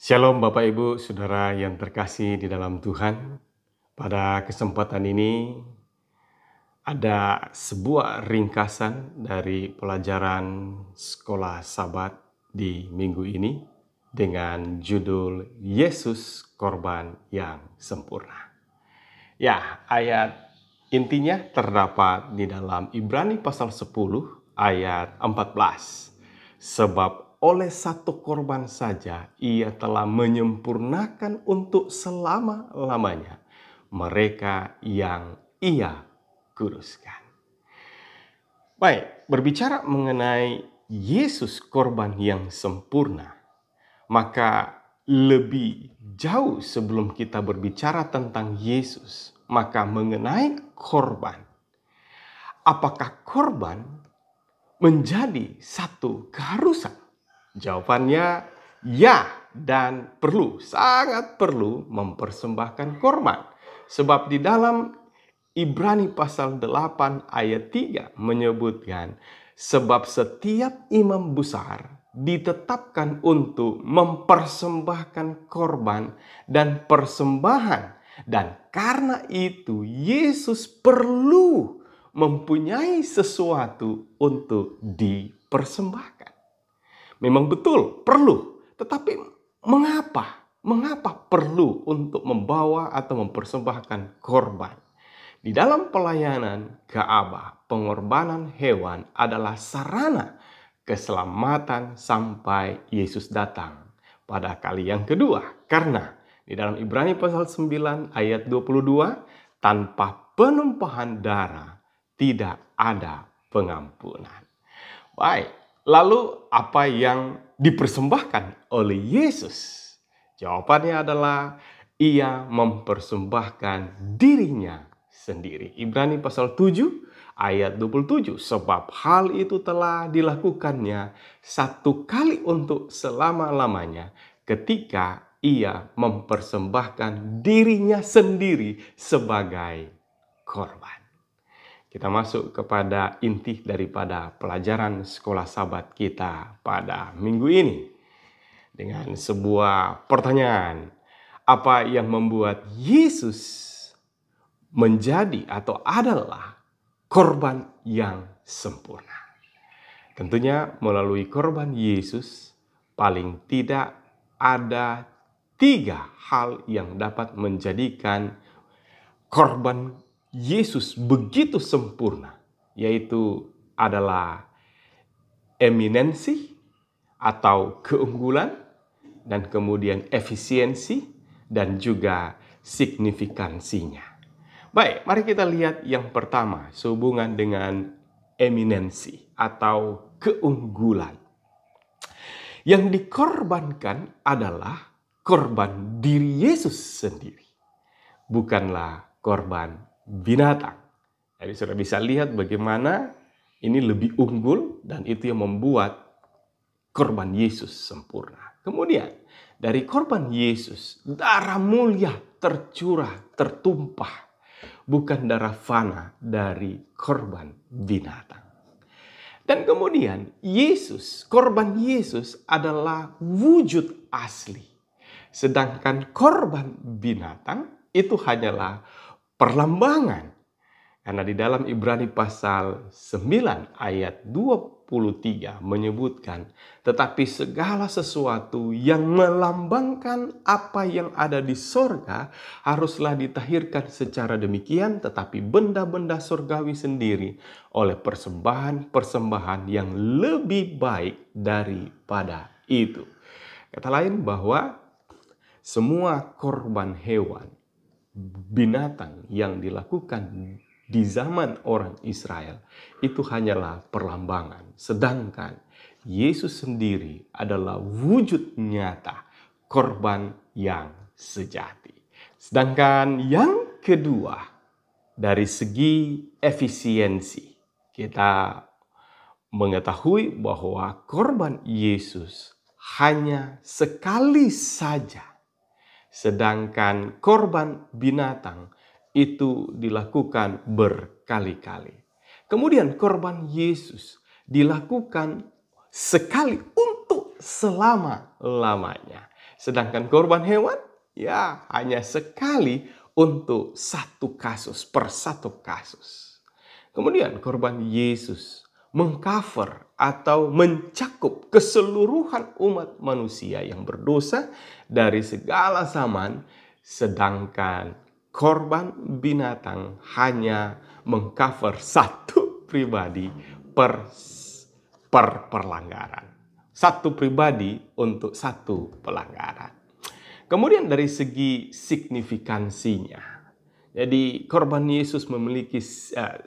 Shalom Bapak Ibu, Saudara yang terkasih di dalam Tuhan. Pada kesempatan ini ada sebuah ringkasan dari pelajaran Sekolah Sabat di minggu ini dengan judul Yesus Korban yang Sempurna. Ya, ayat intinya terdapat di dalam Ibrani pasal 10 ayat 14. Sebab oleh satu korban saja ia telah menyempurnakan untuk selama-lamanya mereka yang ia kuduskan. Baik, berbicara mengenai Yesus korban yang sempurna, maka lebih jauh sebelum kita berbicara tentang Yesus, maka mengenai korban. Apakah korban menjadi satu keharusan? Jawabannya ya, dan sangat perlu mempersembahkan korban. Sebab di dalam Ibrani pasal 8 ayat 3 menyebutkan, sebab setiap imam besar ditetapkan untuk mempersembahkan korban dan persembahan. Dan karena itu Yesus perlu mempunyai sesuatu untuk dipersembahkan. Memang betul perlu, tetapi mengapa? Mengapa perlu untuk membawa atau mempersembahkan korban? Di dalam pelayanan Ka'bah, pengorbanan hewan adalah sarana keselamatan sampai Yesus datang pada kali yang kedua. Karena di dalam Ibrani pasal 9 ayat 22, tanpa penumpahan darah tidak ada pengampunan. Baik, lalu apa yang dipersembahkan oleh Yesus? Jawabannya adalah ia mempersembahkan dirinya sendiri. Ibrani pasal 7 ayat 27. Sebab hal itu telah dilakukannya satu kali untuk selama-lamanya ketika ia mempersembahkan dirinya sendiri sebagai korban. Kita masuk kepada inti daripada pelajaran Sekolah Sabat kita pada minggu ini dengan sebuah pertanyaan. Apa yang membuat Yesus menjadi atau adalah korban yang sempurna? Tentunya melalui korban Yesus paling tidak ada 3 hal yang dapat menjadikan korban Yesus begitu sempurna, yaitu adalah eminensi atau keunggulan, dan kemudian efisiensi, dan juga signifikansinya. Baik, mari kita lihat yang pertama, sehubungan dengan eminensi atau keunggulan. Yang dikorbankan adalah korban diri Yesus sendiri, bukanlah korban binatang. Jadi sudah bisa lihat bagaimana ini lebih unggul, dan itu yang membuat korban Yesus sempurna. Kemudian dari korban Yesus, darah mulia tercurah, tertumpah, bukan darah fana dari korban binatang. Dan kemudian Yesus, korban Yesus adalah wujud asli. Sedangkan korban binatang itu hanyalah perlambangan. Karena di dalam Ibrani pasal 9 ayat 23 menyebutkan, tetapi segala sesuatu yang melambangkan apa yang ada di sorga haruslah ditahirkan secara demikian, tetapi benda-benda sorgawi sendiri oleh persembahan-persembahan yang lebih baik daripada itu. Kata lain bahwa semua korban hewan, binatang yang dilakukan di zaman orang Israel itu hanyalah perlambangan. Sedangkan Yesus sendiri adalah wujud nyata korban yang sejati. Sedangkan yang kedua, dari segi efisiensi, kita mengetahui bahwa korban Yesus hanya sekali saja. Sedangkan korban binatang itu dilakukan berkali-kali. Kemudian korban Yesus dilakukan sekali untuk selama-lamanya. Sedangkan korban hewan, ya hanya sekali untuk satu kasus, per satu kasus. Kemudian korban Yesus mengcover atau mencakup keseluruhan umat manusia yang berdosa dari segala zaman, sedangkan korban binatang hanya mengcover satu pribadi per pelanggaran. Satu pribadi untuk satu pelanggaran. Kemudian dari segi signifikansinya, jadi korban Yesus memiliki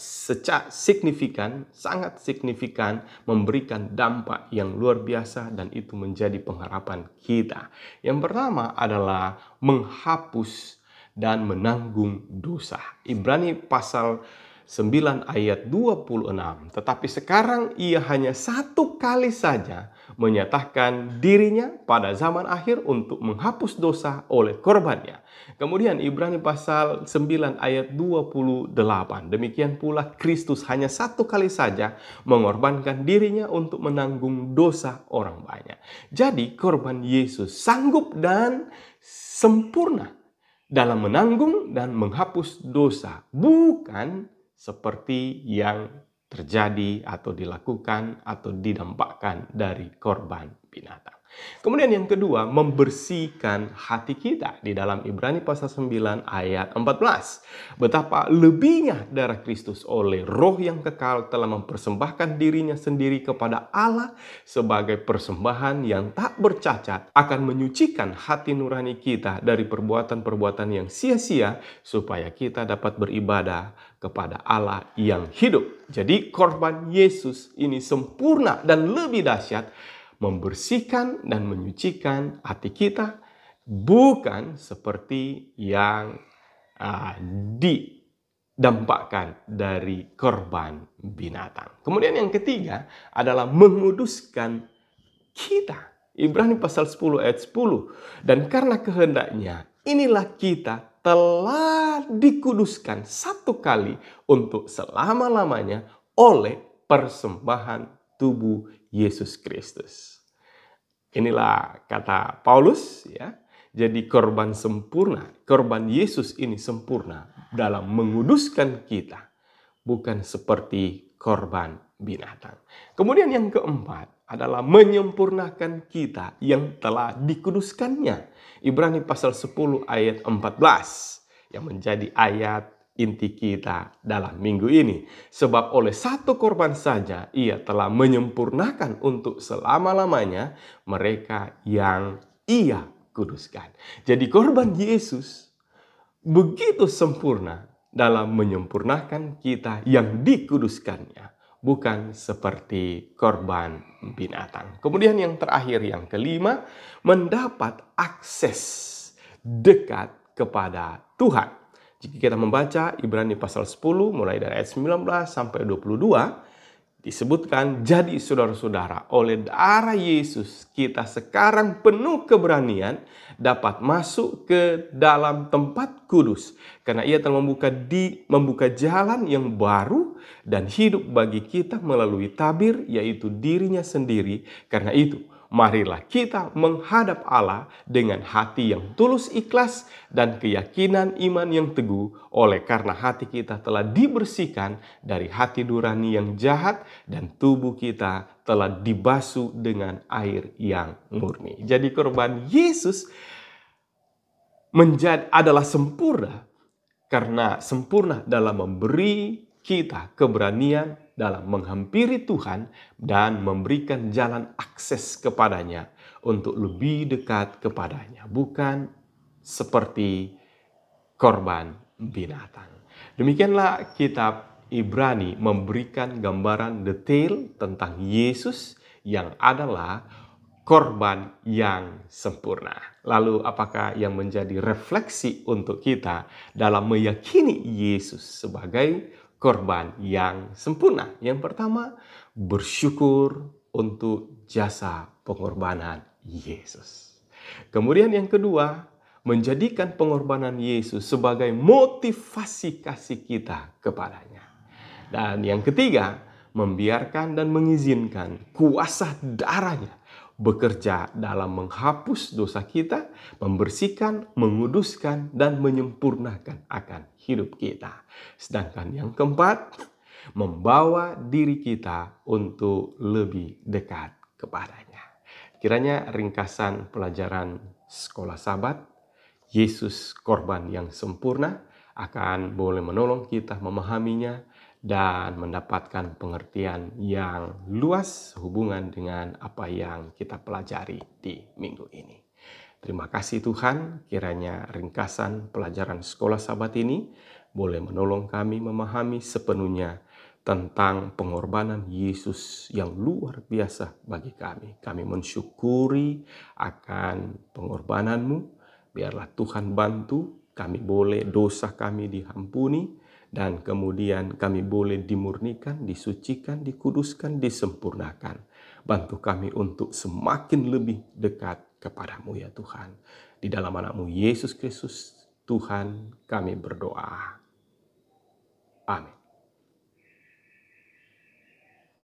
secara signifikan, sangat signifikan, memberikan dampak yang luar biasa dan itu menjadi pengharapan kita. Yang pertama adalah menghapus dan menanggung dosa. Ibrani pasal 9 ayat 26. Tetapi sekarang ia hanya satu kali saja menyatakan dirinya pada zaman akhir untuk menghapus dosa oleh korbannya. Kemudian Ibrani pasal 9 ayat 28. Demikian pula Kristus hanya satu kali saja mengorbankan dirinya untuk menanggung dosa orang banyak. Jadi korban Yesus sanggup dan sempurna dalam menanggung dan menghapus dosa, bukan seperti yang terjadi atau dilakukan atau didampakkan dari korban binatang. Kemudian yang kedua, membersihkan hati kita di dalam Ibrani pasal 9 ayat 14. Betapa lebihnya darah Kristus oleh Roh yang kekal telah mempersembahkan dirinya sendiri kepada Allah sebagai persembahan yang tak bercacat, akan menyucikan hati nurani kita dari perbuatan-perbuatan yang sia-sia supaya kita dapat beribadah kepada Allah yang hidup. Jadi korban Yesus ini sempurna dan lebih dahsyat, membersihkan dan menyucikan hati kita, bukan seperti yang didampakkan dari korban binatang. Kemudian yang ketiga adalah menguduskan kita. Ibrani pasal 10 ayat 10. Dan karena kehendaknya, inilah kita telah dikuduskan satu kali untuk selama-lamanya oleh persembahan tubuh Yesus Kristus. Inilah kata Paulus, ya. Jadi korban sempurna, korban Yesus ini sempurna dalam menguduskan kita, bukan seperti korban binatang. Kemudian yang keempat adalah menyempurnakan kita yang telah dikuduskannya. Ibrani pasal 10 ayat 14 yang menjadi ayat inti kita dalam minggu ini. Sebab oleh satu korban saja ia telah menyempurnakan untuk selama-lamanya mereka yang ia kuduskan. Jadi korban Yesus begitu sempurna dalam menyempurnakan kita yang dikuduskannya, bukan seperti korban binatang. Kemudian yang terakhir, yang kelima, mendapat akses dekat kepada Tuhan. Jika kita membaca Ibrani pasal 10 mulai dari ayat 19 sampai 22, disebutkan, jadi saudara-saudara, oleh darah Yesus kita sekarang penuh keberanian dapat masuk ke dalam tempat kudus, karena ia telah membuka jalan yang baru dan hidup bagi kita melalui tabir, yaitu dirinya sendiri. Karena itu, marilah kita menghadap Allah dengan hati yang tulus ikhlas dan keyakinan iman yang teguh, oleh karena hati kita telah dibersihkan dari hati nurani yang jahat dan tubuh kita telah dibasuh dengan air yang murni. Jadi korban Yesus adalah sempurna karena sempurna dalam memberi kita keberanian dalam menghampiri Tuhan dan memberikan jalan akses kepadanya untuk lebih dekat kepadanya, bukan seperti korban binatang. Demikianlah kitab Ibrani memberikan gambaran detail tentang Yesus yang adalah korban yang sempurna. Lalu apakah yang menjadi refleksi untuk kita dalam meyakini Yesus sebagai korban yang sempurna? Yang pertama, bersyukur untuk jasa pengorbanan Yesus. Kemudian yang kedua, menjadikan pengorbanan Yesus sebagai motivasi kasih kita kepadanya. Dan yang ketiga, membiarkan dan mengizinkan kuasa darahnya bekerja dalam menghapus dosa kita, membersihkan, menguduskan, dan menyempurnakan akan hidup kita. Sedangkan yang keempat, membawa diri kita untuk lebih dekat kepadanya. Kiranya ringkasan pelajaran Sekolah Sabat, Yesus korban yang sempurna, akan boleh menolong kita memahaminya dan mendapatkan pengertian yang luas hubungan dengan apa yang kita pelajari di minggu ini. Terima kasih Tuhan, kiranya ringkasan pelajaran Sekolah Sabat ini boleh menolong kami memahami sepenuhnya tentang pengorbanan Yesus yang luar biasa bagi kami. Kami mensyukuri akan pengorbanan-Mu. Biarlah Tuhan bantu kami boleh dosa kami diampuni, dan kemudian kami boleh dimurnikan, disucikan, dikuduskan, disempurnakan. Bantu kami untuk semakin lebih dekat kepadamu ya Tuhan. Di dalam anakmu Yesus Kristus, Tuhan kami berdoa. Amin.